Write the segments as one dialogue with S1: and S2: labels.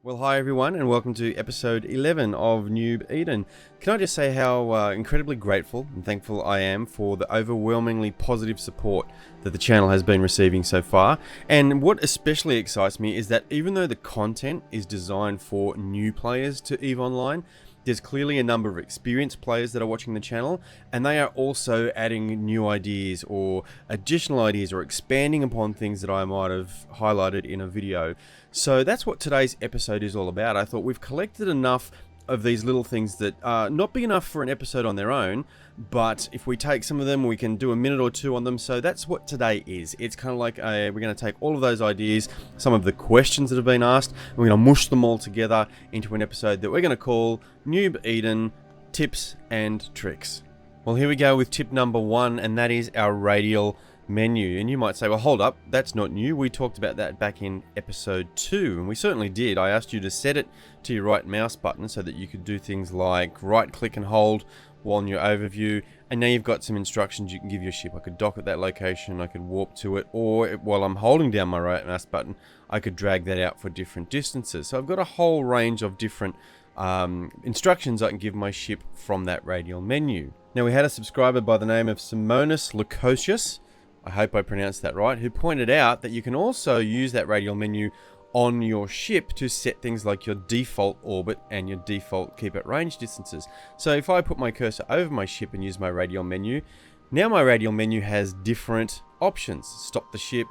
S1: Well, hi everyone, and welcome to episode 11 of Noob Eden. Can I just say how incredibly grateful and thankful I am for the overwhelmingly positive support that the channel has been receiving so far. And what especially excites me is that even though the content is designed for new players to EVE Online, there's clearly a number of experienced players that are watching the channel, and they are also adding new ideas or additional ideas or expanding upon things that I might have highlighted in a video. So that's what today's episode is all about. I thought we've collected enough of these little things that are not big enough for an episode on their own, but if we take some of them, we can do a minute or two on them. So that's what today is. It's kind of like we're going to take all of those ideas, some of the questions that have been asked, and we're going to mush them all together into an episode that we're going to call Noob Eden Tips and Tricks. Well, here we go with tip number 1, and that is our radial menu. And you might say, well, hold up, that's not new. We talked about that back in episode 2, and we certainly did. I asked you to set it to your right mouse button so that you could do things like right click and hold while in your overview, and now you've got some instructions you can give your ship. I could dock at that location, I could warp to it, or while I'm holding down my right mouse button, I could drag that out for different distances. So I've got a whole range of different instructions I can give my ship from that radial menu. Now, we had a subscriber by the name of Simonis Lukosius, I hope I pronounced that right, who pointed out that you can also use that radial menu on your ship to set things like your default orbit and your default keep at range distances. So if I put my cursor over my ship and use my radial menu, now my radial menu has different options. Stop the ship,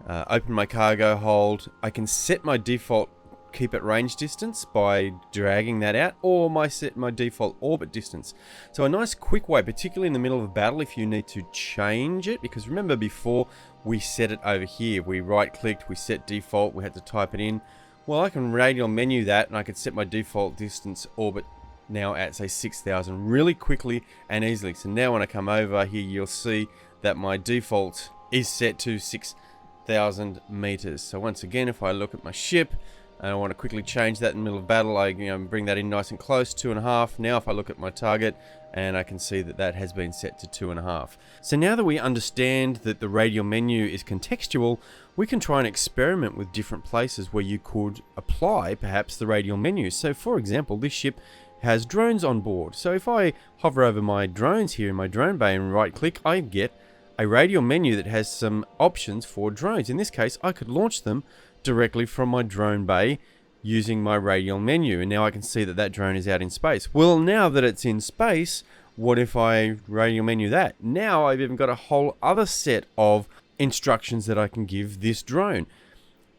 S1: open my cargo hold. I can set my default keep at range distance by dragging that out, or set my default orbit distance. So a nice quick way, particularly in the middle of a battle, if you need to change it, because remember before we set it over here, we right clicked, we set default, we had to type it in. Well, I can radial menu that, and I can set my default distance orbit now at say 6,000 really quickly and easily. So now when I come over here, you'll see that my default is set to 6,000 meters. So once again, if I look at my ship and I want to quickly change that in the middle of battle, I bring that in nice and close, 2.5. Now if I look at my target, and I can see that that has been set to 2.5. So now that we understand that the radial menu is contextual, we can try and experiment with different places where you could apply perhaps the radial menu. So for example, this ship has drones on board. So if I hover over my drones here in my drone bay and right click, I get a radial menu that has some options for drones. In this case, I could launch them directly from my drone bay using my radial menu, and now I can see that that drone is out in space. Well, now that it's in space, what if I radial menu that? Now I've even got a whole other set of instructions that I can give this drone.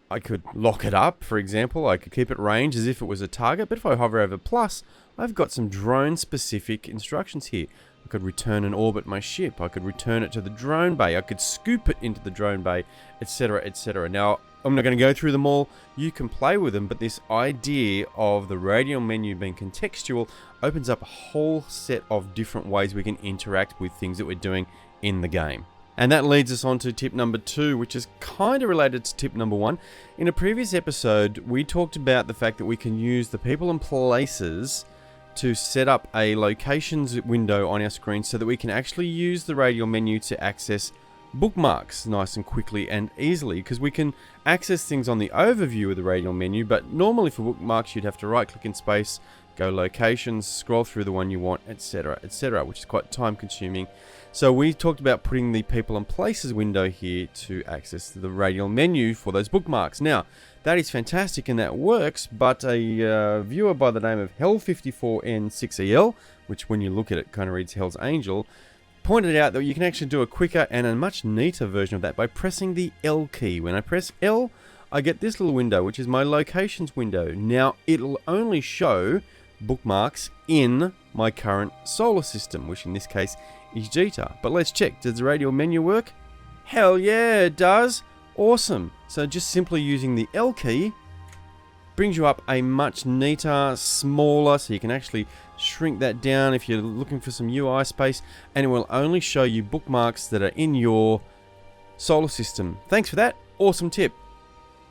S1: I could lock it up, for example. I could keep it range as if it was a target, but if I hover over plus, I've got some drone specific instructions here. I could return and orbit my ship, I could return it to the drone bay, I could scoop it into the drone bay, etc, etc. Now, I'm not going to go through them all, you can play with them, but this idea of the radial menu being contextual opens up a whole set of different ways we can interact with things that we're doing in the game. And that leads us on to tip number 2, which is kind of related to tip number 1. In a previous episode, we talked about the fact that we can use the people and places to set up a locations window on our screen so that we can actually use the radial menu to access bookmarks nice and quickly and easily, because we can access things on the overview of the radial menu, but normally for bookmarks you'd have to right click in space, go locations, scroll through the one you want, etc, etc, which is quite time consuming. So we talked about putting the people and places window here to access the radial menu for those bookmarks. Now that is fantastic and that works, but a viewer by the name of Hell54N6EL, which when you look at it kind of reads Hell's Angel, pointed out that you can actually do a quicker and a much neater version of that by pressing the L key. When I press L, I get this little window, which is my locations window. Now, it'll only show bookmarks in my current solar system, which in this case is Jita. But let's check, does the radial menu work? Hell yeah, it does! Awesome! So just simply using the L key brings you up a much neater, smaller, so you can actually shrink that down if you're looking for some UI space, and it will only show you bookmarks that are in your solar system. Thanks for that, awesome tip.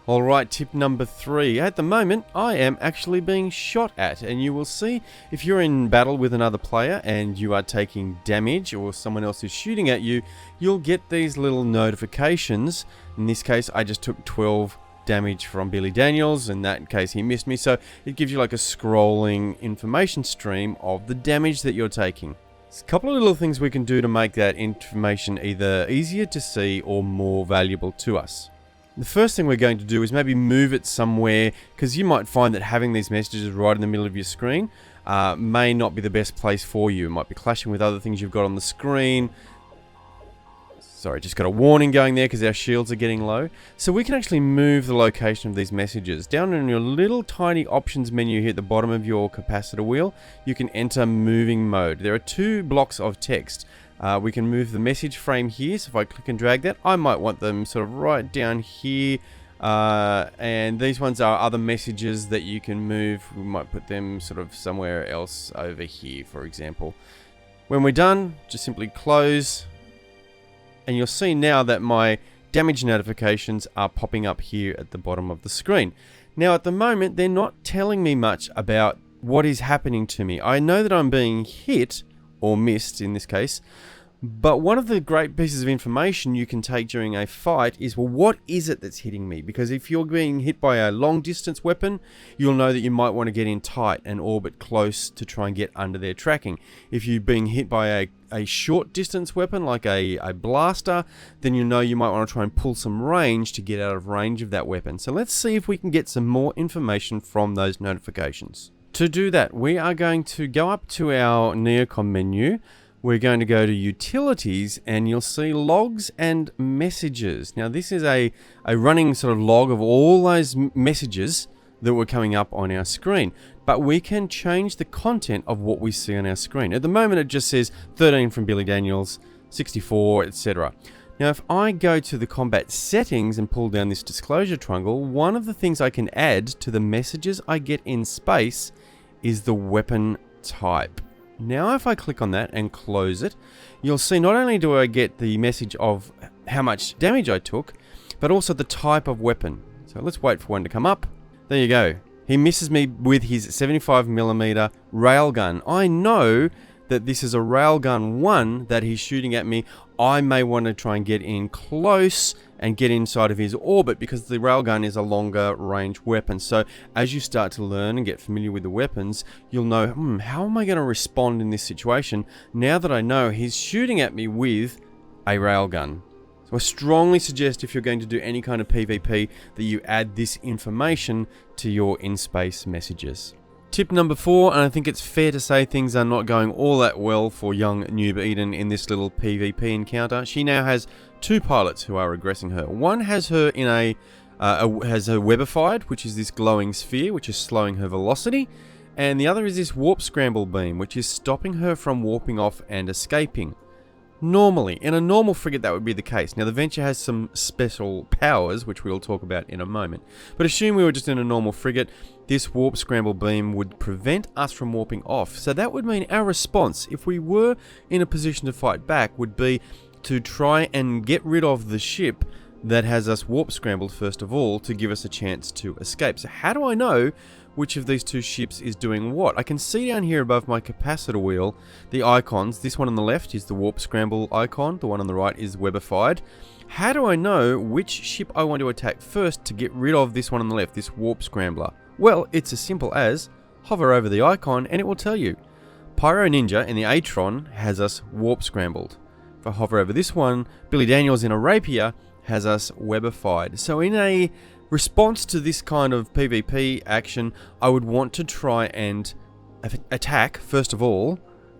S1: Alright, tip number 3. At the moment, I am actually being shot at, and you will see if you're in battle with another player and you are taking damage or someone else is shooting at you, you'll get these little notifications. In this case, I just took 12 damage from Billy Daniels. In that case, he missed me. So it gives you like a scrolling information stream of the damage that you're taking. There's a couple of little things we can do to make that information either easier to see or more valuable to us. The first thing we're going to do is maybe move it somewhere, because you might find that having these messages right in the middle of your screen may not be the best place for you. It might be clashing with other things you've got on the screen. Sorry, just got a warning going there because our shields are getting low. So we can actually move the location of these messages. Down in your little tiny options menu here at the bottom of your capacitor wheel, you can enter moving mode. There are 2 blocks of text. We can move the message frame here, so if I click and drag that, I might want them sort of right down here. And these ones are other messages that you can move. We might put them sort of somewhere else over here, for example. When we're done, just simply close. And you'll see now that my damage notifications are popping up here at the bottom of the screen. Now at the moment, they're not telling me much about what is happening to me. I know that I'm being hit, or missed in this case, but one of the great pieces of information you can take during a fight is, well, what is it that's hitting me? Because if you're being hit by a long distance weapon, you'll know that you might want to get in tight and orbit close to try and get under their tracking. If you're being hit by a short distance weapon like a blaster, then you know you might want to try and pull some range to get out of range of that weapon. So let's see if we can get some more information from those notifications. To do that, we are going to go up to our Neocom menu. We're going to go to Utilities, and you'll see Logs and Messages. Now this is a running sort of log of all those messages that were coming up on our screen. But we can change the content of what we see on our screen. At the moment it just says 13 from Billy Daniels, 64, etc. Now if I go to the combat settings and pull down this disclosure triangle, one of the things I can add to the messages I get in space is the weapon type. Now if I click on that and close it, you'll see not only do I get the message of how much damage I took, but also the type of weapon. So let's wait for one to come up. There you go. He misses me with his 75mm railgun. I know that this is a railgun 1 that he's shooting at me. I may want to try and get in close and get inside of his orbit, because the railgun is a longer range weapon. So as you start to learn and get familiar with the weapons, you'll know, how am I going to respond in this situation now that I know he's shooting at me with a railgun? So I strongly suggest, if you're going to do any kind of PvP, that you add this information to your in-space messages. Tip number 4, and I think it's fair to say things are not going all that well for young Noob Eden in this little PvP encounter. She now has 2 pilots who are aggressing her. One has her in has her webified, which is this glowing sphere, which is slowing her velocity, and the other is this warp scramble beam, which is stopping her from warping off and escaping. Normally, in a normal frigate that would be the case. Now the Venture has some special powers, which we'll talk about in a moment. But assume we were just in a normal frigate, this warp scramble beam would prevent us from warping off. So that would mean our response, if we were in a position to fight back, would be to try and get rid of the ship that has us warp scrambled first of all, to give us a chance to escape. So how do I know which of these 2 ships is doing what? I can see down here above my capacitor wheel the icons. This one on the left is the warp scramble icon, the one on the right is webified. How do I know which ship I want to attack first to get rid of this one on the left, this warp scrambler? Well, it's as simple as hover over the icon and it will tell you. Pyro Ninja in the Atron has us warp scrambled. If I hover over this one, Billy Daniels in a Rapier has us webified. So in a response to this kind of PvP action, I would want to try and attack, first of all,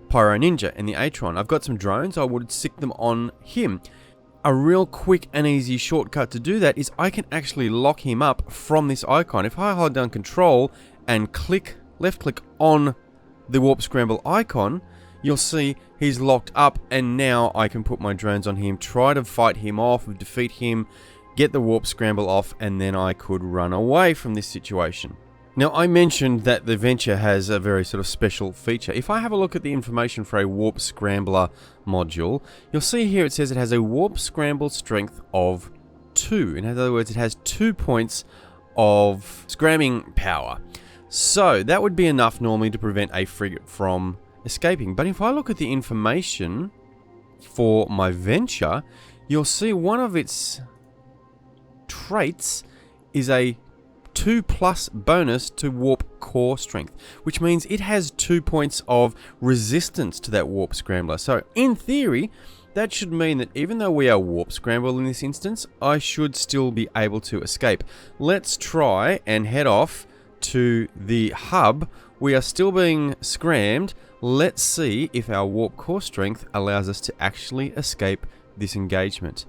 S1: Pyro Ninja in the Atron. I've got some drones, I would stick them on him. A real quick and easy shortcut to do that is I can actually lock him up from this icon. If I hold down Control and left click on the warp scramble icon, you'll see he's locked up, and now I can put my drones on him, try to fight him off, defeat him, get the warp scramble off, and then I could run away from this situation. Now I mentioned that the Venture has a very sort of special feature. If I have a look at the information for a warp scrambler module, you'll see here it says it has a warp scramble strength of 2. In other words, it has 2 points of scramming power. So that would be enough normally to prevent a frigate from escaping. But if I look at the information for my Venture, you'll see one of its traits is a 2+ bonus to warp core strength, which means it has 2 points of resistance to that warp scrambler. So in theory, that should mean that even though we are warp scrambled in this instance, I should still be able to escape. Let's try and head off to the hub. We are still being scrammed. Let's see if our warp core strength allows us to actually escape this engagement.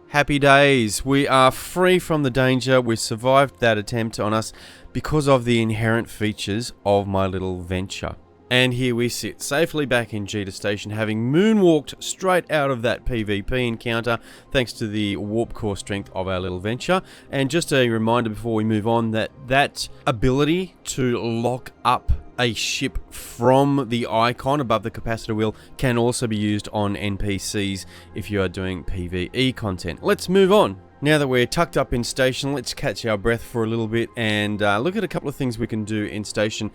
S1: Happy days. We are free from the danger. We've survived that attempt on us because of the inherent features of my little venture. And here we sit, safely back in Jita Station, having moonwalked straight out of that PvP encounter, thanks to the warp core strength of our little venture. And just a reminder before we move on, that ability to lock up a ship from the icon above the capacitor wheel can also be used on NPCs if you are doing PvE content. Let's move on. Now that we're tucked up in station, let's catch our breath for a little bit and look at a couple of things we can do in station.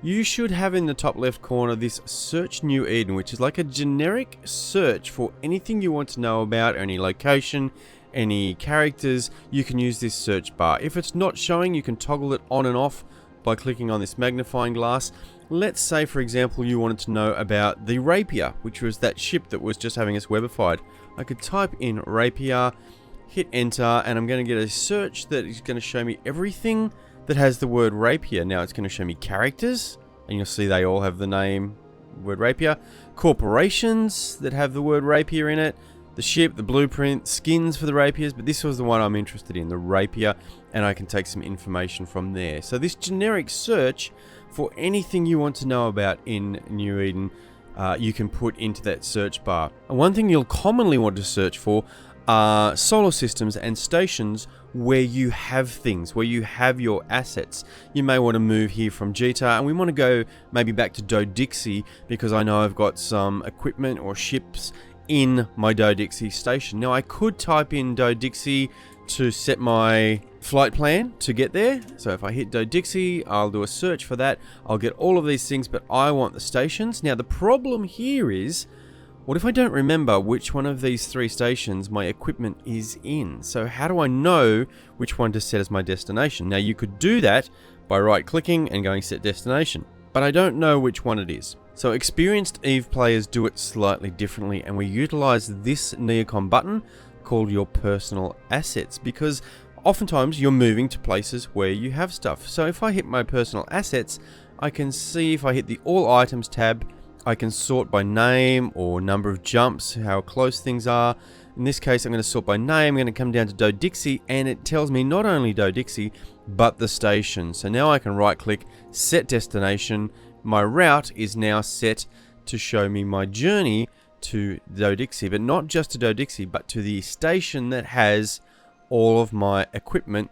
S1: You should have in the top left corner this Search New Eden, which is like a generic search for anything you want to know about, any location, any characters. You can use this search bar. If it's not showing, you can toggle it on and off by clicking on this magnifying glass. Let's say, for example, you wanted to know about the Rapier, which was that ship that was just having us webified. I could type in Rapier, hit enter, and I'm going to get a search that is going to show me everything that has the word Rapier. Now it's going to show me characters, and you'll see they all have the name, word Rapier. Corporations that have the word Rapier in it. The ship, the blueprint, skins for the Rapiers, but this was the one I'm interested in, the Rapier, and I can take some information from there. So this generic search for anything you want to know about in New Eden, you can put into that search bar. And one thing you'll commonly want to search for are solar systems and stations where you have things, where you have your assets. You may want to move here from Jita, and we want to go maybe back to Dodixie because I know I've got some equipment or ships in my Dodixie station. Now I could type in Dodixie to set my flight plan to get there. So if I hit Dodixie, I'll do a search for that. I'll get all of these things, but I want the stations. Now the problem here is, what if I don't remember which one of these 3 stations my equipment is in? So how do I know which one to set as my destination? Now you could do that by right clicking and going set destination, but I don't know which one it is. So experienced EVE players do it slightly differently, and we utilize this Neocom button called your personal assets, because oftentimes you're moving to places where you have stuff. So if I hit my personal assets, I can see, if I hit the all items tab, I can sort by name or number of jumps, how close things are. In this case, I'm going to sort by name. I'm going to come down to Dodixie, and it tells me not only Dodixie, but the station. So now I can right click, set destination. My route is now set to show me my journey to Dodixie, but not just to Dodixie, but to the station that has all of my equipment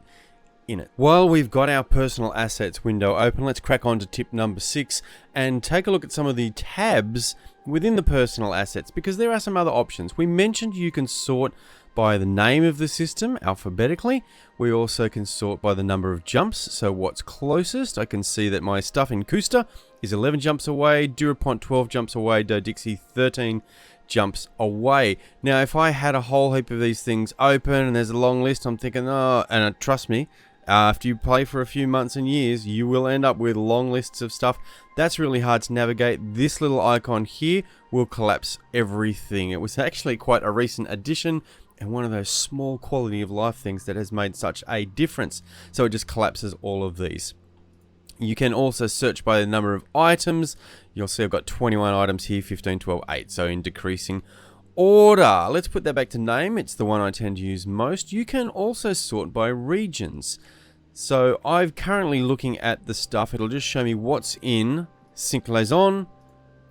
S1: in it. While we've got our personal assets window open, let's crack on to tip number 6 and take a look at some of the tabs within the personal assets, because there are some other options. We mentioned you can sort by the name of the system alphabetically. We also can sort by the number of jumps, so what's closest. I can see that my stuff in Kusta is 11 jumps away, Durapont 12 jumps away, Dodixie 13 jumps away. Now if I had a whole heap of these things open and there's a long list, I'm thinking, oh, and trust me, after you play for a few months and years, you will end up with long lists of stuff. That's really hard to navigate. This little icon here will collapse everything. It was actually quite a recent addition, and one of those small quality of life things that has made such a difference. So it just collapses all of these. You can also search by the number of items. You'll see I've got 21 items here, 15, 12, 8, so in decreasing order. Let's put that back to name. It's the one I tend to use most. You can also sort by regions. So I'm currently looking at the stuff. It'll just show me what's in Synclaison.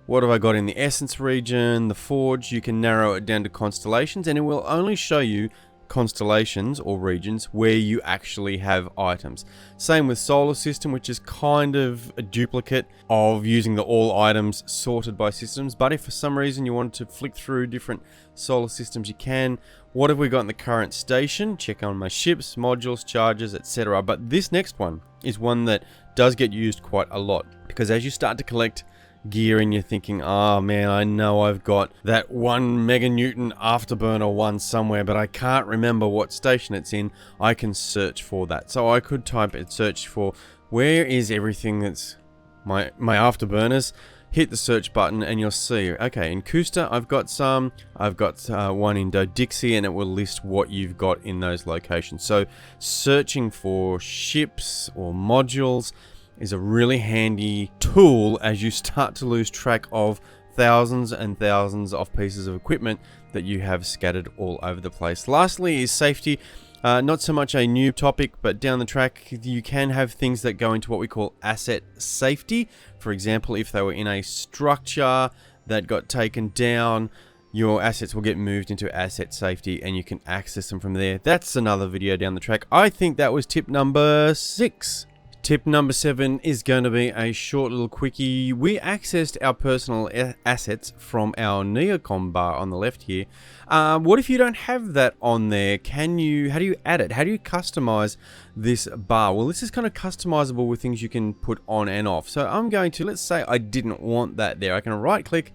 S1: What have I got in the Essence region, the Forge. You can narrow it down to constellations, and it will only show you constellations or regions where you actually have items. Same with Solar System, which is kind of a duplicate of using the all items sorted by systems, but if for some reason you want to flick through different solar systems, you can. What have we got in the current station? Check on my ships, modules, charges, etc. But this next one is one that does get used quite a lot, because as you start to collect gear and you're thinking, oh man, I know I've got that 1 meganewton afterburner one somewhere, but I can't remember what station it's in, I can search for that. So I could type and search for where is everything that's my afterburners, hit the search button and you'll see, okay, in Cooster I've got some, I've got one in Dodixie, and it will list what you've got in those locations. So searching for ships or modules is a really handy tool as you start to lose track of thousands and thousands of pieces of equipment that you have scattered all over the place. Lastly is safety. Not so much a new topic, but down the track you can have things that go into what we call asset safety. For example, if they were in a structure that got taken down, your assets will get moved into asset safety and you can access them from there. That's another video down the track. I think that was tip number 6. Tip number 7 is going to be a short little quickie. We accessed our personal assets from our Neocom bar on the left here. What if you don't have that on there? How do you add it? How do you customize this bar? Well, this is kind of customizable with things you can put on and off. So I'm going to, let's say I didn't want that there. I can right click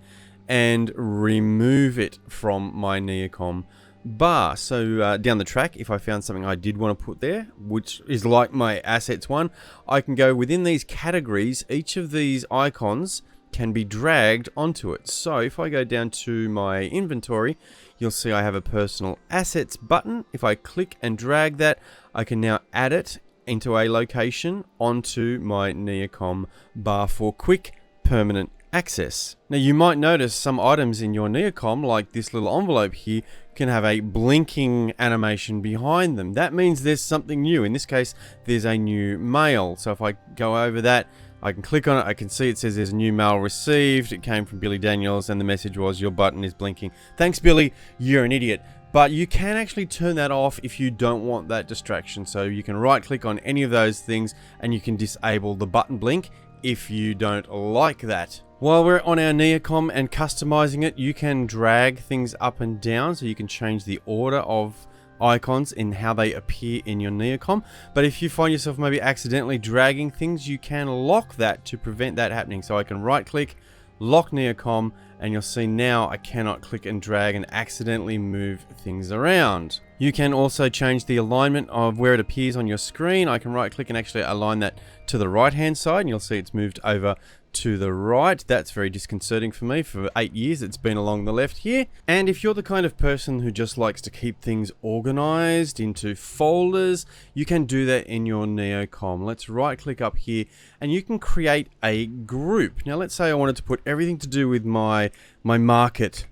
S1: and remove it from my Neocom bar. So down the track, if I found something I did want to put there, which is like my assets one, I can go within these categories. Each of these icons can be dragged onto it. So if I go down to my inventory, you'll see I have a personal assets button. If I click and drag that, I can now add it into a location onto my Neocom bar for quick permanent access. Now you might notice some items in your Neocom, like this little envelope here, can have a blinking animation behind them. That means there's something new. In this case, there's a new mail. So if I go over that, I can click on it, I can see it says there's a new mail received. It came from Billy Daniels and the message was, your button is blinking. Thanks Billy, you're an idiot. But you can actually turn that off if you don't want that distraction. So you can right click on any of those things and you can disable the button blink if you don't like that. While we're on our Neocom and customizing it, you can drag things up and down, so you can change the order of icons in how they appear in your Neocom. But if you find yourself maybe accidentally dragging things, you can lock that to prevent that happening. So I can right click, lock Neocom, and you'll see now I cannot click and drag and accidentally move things around. You can also change the alignment of where it appears on your screen. I can right click and actually align that to the right hand side, and you'll see it's moved over to the right. That's very disconcerting for me. For 8 years it's been along the left here. And if you're the kind of person who just likes to keep things organized into folders, you can do that in your Neocom. Let's right click up here and you can create a group. Now let's say I wanted to put everything to do with my market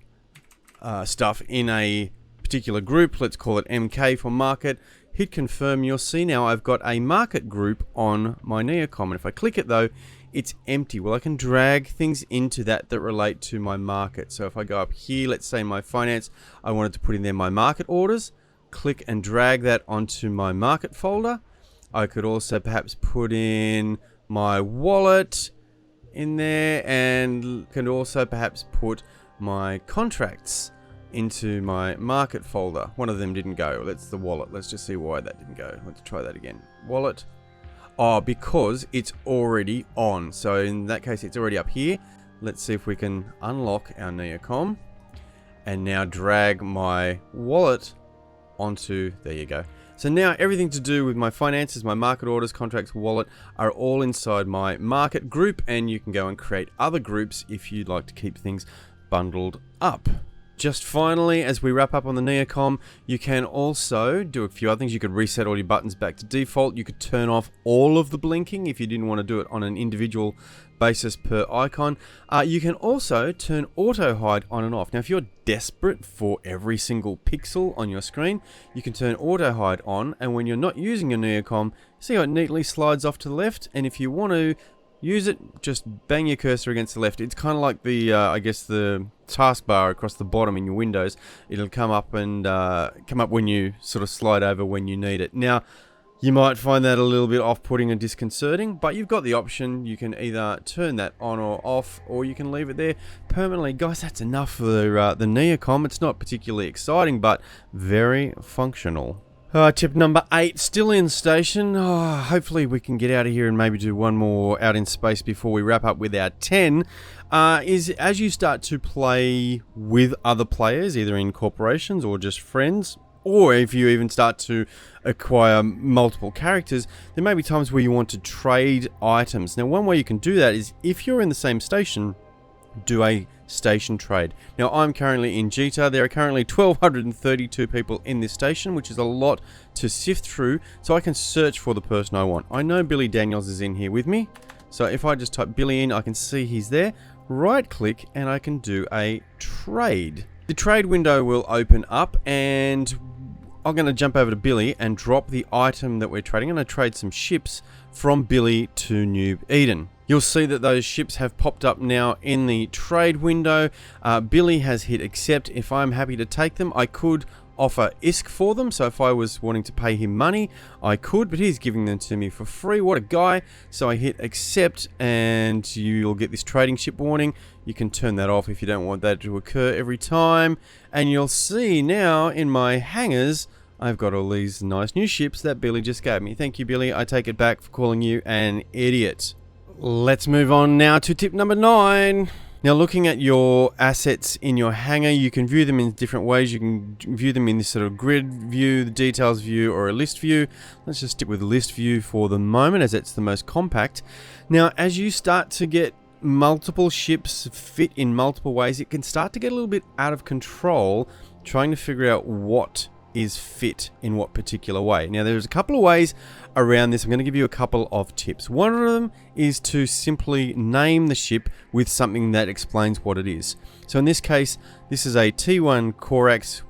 S1: stuff in a particular group. Let's call it MK for market. Hit confirm. You'll see now I've got a market group on my Neocom, and if I click it though, it's empty. Well, I can drag things into that relate to my market. So if I go up here, let's say my finance, I wanted to put in there my market orders, click and drag that onto my market folder. I could also perhaps put in my wallet in there, and can also perhaps put my contracts into my market folder. One of them didn't go. That's the wallet. Let's just see why that didn't go. Let's try that again. Wallet. Oh, because it's already on. So in that case, it's already up here. Let's see if we can unlock our Neocom and now drag my wallet onto, there you go. So now everything to do with my finances, my market orders, contracts, wallet are all inside my market group, and you can go and create other groups if you'd like to keep things bundled up. Just finally, as we wrap up on the Neocom, you can also do a few other things. You could reset all your buttons back to default. You could turn off all of the blinking if you didn't want to do it on an individual basis per icon. You can also turn auto hide on and off. Now, if you're desperate for every single pixel on your screen, you can turn auto hide on, and when you're not using your Neocom, see how it neatly slides off to the left. And if you want to use it, just bang your cursor against the left. It's kind of like the, I guess, the taskbar across the bottom in your Windows. It'll come up and come up when you sort of slide over when you need it. Now, you might find that a little bit off-putting and disconcerting, but you've got the option. You can either turn that on or off, or you can leave it there permanently. Guys, that's enough for the Neocom. It's not particularly exciting, but very functional. Tip number 8, still in station. Hopefully we can get out of here and maybe do one more out in space before we wrap up with our 10. Is as you start to play with other players, either in corporations or just friends, or if you even start to acquire multiple characters, there may be times where you want to trade items. Now, one way you can do that is if you're in the same station, do a station trade. Now, I'm currently in Jita. There are currently 1,232 people in this station, which is a lot to sift through, so I can search for the person I want. I know Billy Daniels is in here with me, so if I just type Billy in, I can see he's there. Right click and I can do a trade. The trade window will open up and I'm going to jump over to Billy and drop the item that we're trading. I'm going to trade some ships from Billy to New Eden. You'll see that those ships have popped up now in the trade window. Billy has hit accept. If I'm happy to take them, I could offer ISK for them. So if I was wanting to pay him money, I could, but he's giving them to me for free. What a guy. So I hit accept and you'll get this trading ship warning. You can turn that off if you don't want that to occur every time. And you'll see now in my hangars, I've got all these nice new ships that Billy just gave me. Thank you, Billy. I take it back for calling you an idiot. Let's move on now to tip number 9. Now, looking at your assets in your hangar, you can view them in different ways. You can view them in this sort of grid view, the details view, or a list view. Let's just stick with list view for the moment, as it's the most compact. Now, as you start to get multiple ships fit in multiple ways, it can start to get a little bit out of control, trying to figure out what is fit in what particular way. Now, there's a couple of ways around this. I'm going to give you a couple of tips. One of them is to simply name the ship with something that explains what it is. So in this case, this is a T1 Corax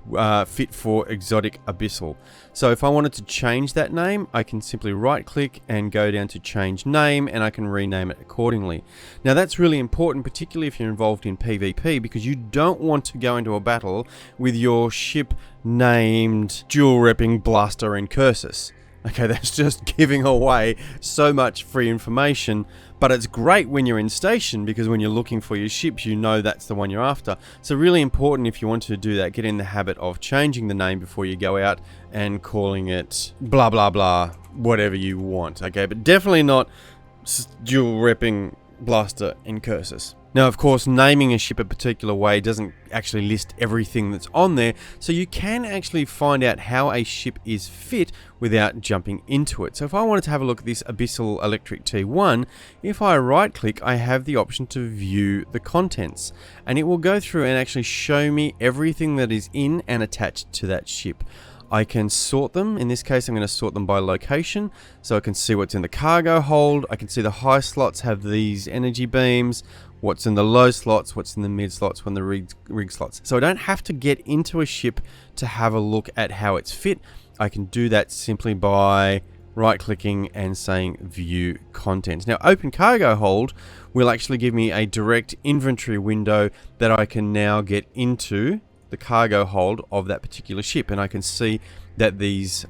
S1: fit for Exotic Abyssal. So if I wanted to change that name, I can simply right click and go down to change name, and I can rename it accordingly. Now, that's really important, particularly if you're involved in PvP, because you don't want to go into a battle with your ship named Dual Repping Blaster Incursus. Okay, that's just giving away so much free information, but it's great when you're in station, because when you're looking for your ships, you know that's the one you're after. So really important, if you want to do that, get in the habit of changing the name before you go out and calling it blah blah blah, whatever you want. Okay, but definitely not Dual Repping Blaster Incursus. Now, of course, naming a ship a particular way doesn't actually list everything that's on there, so you can actually find out how a ship is fit without jumping into it. So if I wanted to have a look at this Abyssal Electric T1, if I right click, I have the option to view the contents, and it will go through and actually show me everything that is in and attached to that ship. I can sort them. In this case, I'm going to sort them by location, so I can see what's in the cargo hold. I can see the high slots have these energy beams, what's in the low slots, what's in the mid slots, when the rig slots. So I don't have to get into a ship to have a look at how it's fit. I can do that simply by right clicking and saying view contents. Now, open cargo hold will actually give me a direct inventory window that I can now get into the cargo hold of that particular ship, and I can see that these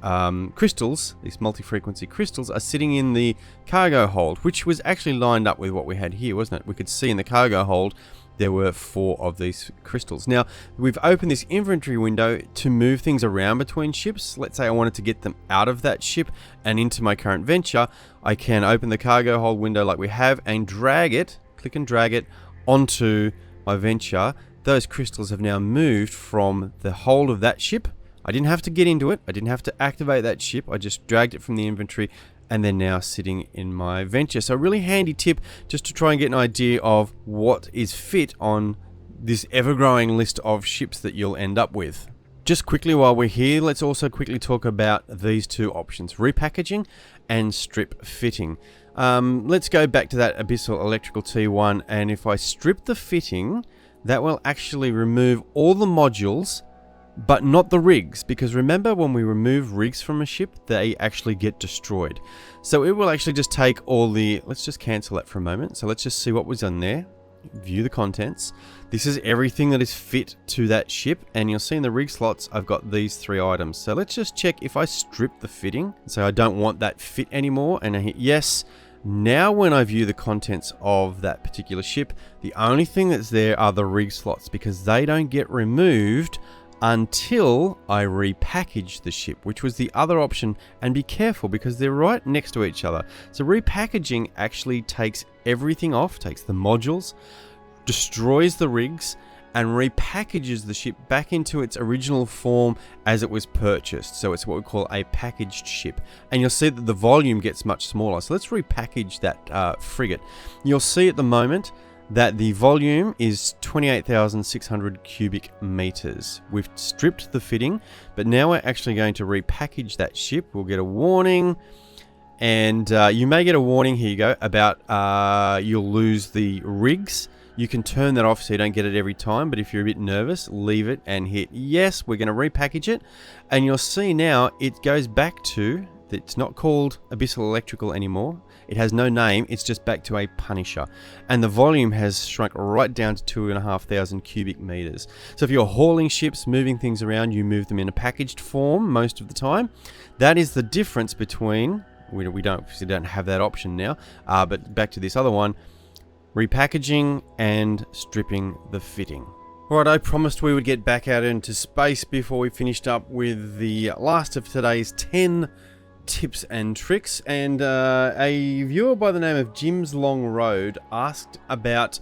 S1: crystals, these multi-frequency crystals, are sitting in the cargo hold, which was actually lined up with what we had here, wasn't it? We could see in the cargo hold there were 4 of these crystals. Now, we've opened this inventory window to move things around between ships. Let's say I wanted to get them out of that ship and into my current venture. I can open the cargo hold window like we have and drag it, click and drag it onto my venture. Those crystals have now moved from the hold of that ship. I didn't have to get into it. I didn't have to activate that ship. I just dragged it from the inventory, and they're now sitting in my venture. So a really handy tip just to try and get an idea of what is fit on this ever-growing list of ships that you'll end up with. Just quickly while we're here, let's also quickly talk about these 2 options, repackaging and strip fitting. Let's go back to that Abyssal Electrical T1, and if I strip the fitting, that will actually remove all the modules, but not the rigs, because remember, when we remove rigs from a ship, they actually get destroyed. So it will actually just take all the, let's just cancel that for a moment. So let's just see what was on there. View the contents. This is everything that is fit to that ship, and you'll see in the rig slots I've got these 3 items. So let's just check if I strip the fitting, so I don't want that fit anymore, and I hit yes. Now when I view the contents of that particular ship, the only thing that's there are the rig slots, because they don't get removed until I repackage the ship, which was the other option. And be careful because they're right next to each other. So repackaging actually takes everything off, takes the modules, destroys the rigs, and repackages the ship back into its original form as it was purchased. So it's what we call a packaged ship. And you'll see that the volume gets much smaller. So let's repackage that frigate. You'll see at the moment that the volume is 28,600 cubic meters. We've stripped the fitting, but now we're actually going to repackage that ship. We'll get a warning, and you may get a warning, here you go, about you'll lose the rigs. You can turn that off so you don't get it every time, but if you're a bit nervous, leave it and hit yes. We're going to repackage it, and you'll see now it goes back to, it's not called Abyssal Electrical anymore. It has no name, it's just back to a Punisher. And the volume has shrunk right down to 2,500 cubic meters. So if you're hauling ships, moving things around, you move them in a packaged form most of the time. That is the difference between, we don't have that option now, but back to this other one, repackaging and stripping the fitting. Alright, I promised we would get back out into space before we finished up with the last of today's 10 tips and tricks, and a viewer by the name of Jim's Long Road asked about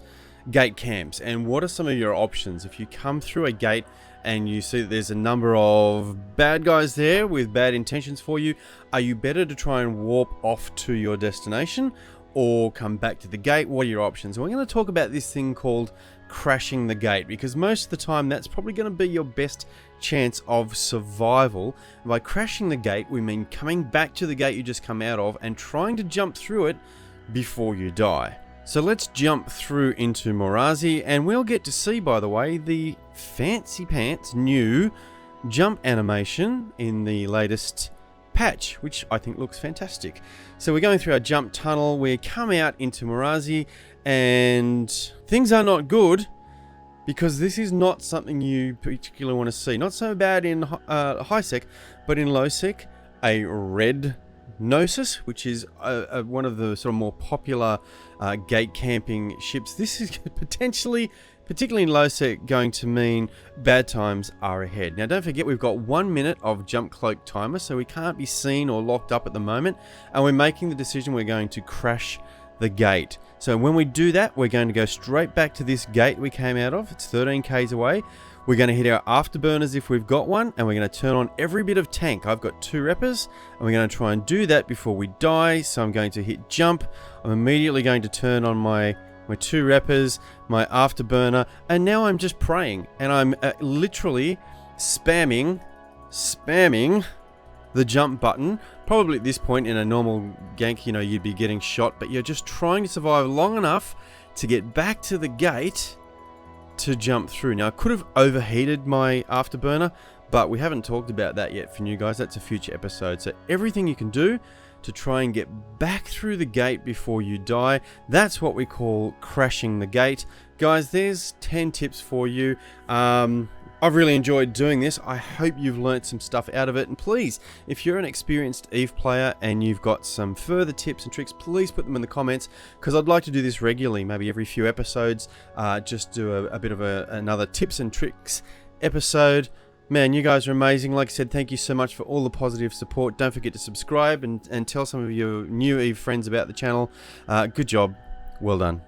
S1: gate camps and what are some of your options if you come through a gate and you see that there's a number of bad guys there with bad intentions for you. Are you better to try and warp off to your destination or come back to the gate? What are your options? And we're going to talk about this thing called crashing the gate, because most of the time that's probably going to be your best chance of survival. By crashing the gate, we mean coming back to the gate you just come out of and trying to jump through it before you die. So let's jump through into Morazi, and we'll get to see, by the way, the fancy pants new jump animation in the latest patch, which I think looks fantastic. So we're going through our jump tunnel, we come out into Morazi, and things are not good because this is not something you particularly want to see. Not so bad in high sec, but in low sec, a red Gnosis, which is one of the sort of more popular gate camping ships. This is potentially, particularly in low sec, going to mean bad times are ahead. Now don't forget, we've got 1 minute of jump cloak timer, so we can't be seen or locked up at the moment, and we're making the decision we're going to crash the gate. So when we do that, we're going to go straight back to this gate we came out of. It's 13 k's away. We're going to hit our afterburners if we've got one, and we're going to turn on every bit of tank. I've got 2 reppers, and we're going to try and do that before we die. So I'm going to hit jump. I'm immediately going to turn on my 2 reppers, my afterburner, and now I'm just praying, and I'm literally spamming the jump button. Probably at this point in a normal gank, you know, you'd be getting shot, but you're just trying to survive long enough to get back to the gate to jump through. Now I could have overheated my afterburner, but we haven't talked about that yet for you guys. That's a future episode. So everything you can do to try and get back through the gate before you die, that's what we call crashing the gate. Guys, there's 10 tips for you. I've really enjoyed doing this. I hope you've learnt some stuff out of it. And please, if you're an experienced EVE player and you've got some further tips and tricks, please put them in the comments, because I'd like to do this regularly, maybe every few episodes. Just do a bit of another tips and tricks episode. Man, you guys are amazing. Like I said, thank you so much for all the positive support. Don't forget to subscribe and tell some of your new EVE friends about the channel. Good job. Well done.